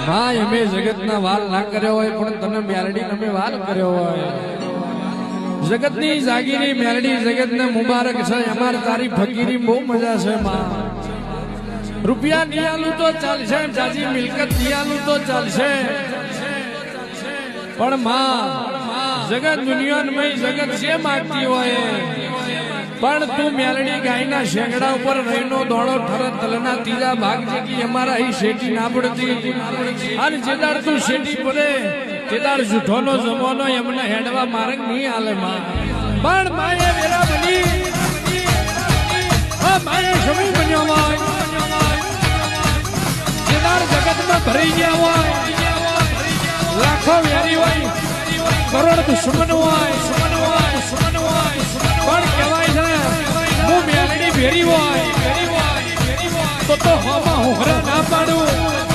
માં અમે જગતના વાલ ના કર્યો હોય પણ તને મેલડી અમે વાલ કર્યો હોય. જગતની જાગીરી મેલડી જગતને મુબારક છે. અમાર તારી ફકીરી બહુ મજા છે માં. રૂપિયા નિયાલું તો ચાલશે, જાજી મિલકત નિયાલું તો ચાલશે, પણ માં જગત દુનિયામાં જગત જે માંગતી હોય પણ તું મેલડી ગાયના શેંગડા ઉપર રહીનો દોડો ઠરત તલના ત્રીજા ભાગ જેટલી અમારા અહીં શેટી ના પડતી. અને જેદાર તું શેટી પડે તેદાર જૂઠોનો જમાનો એમને હેડવા માર્ગ નહીં હાલે માં. પણ માએ વેરા બની માએ સમય બન્યો હોય જેદાર જગતમાં ભરી ગયા હોય, લાખો વેરી હોય, કરોડ દુશ્મન હોય, પણ કહેવાય છે હું મેલડી ભેરી હોય તો હોમાં હોહરા ના પાડું.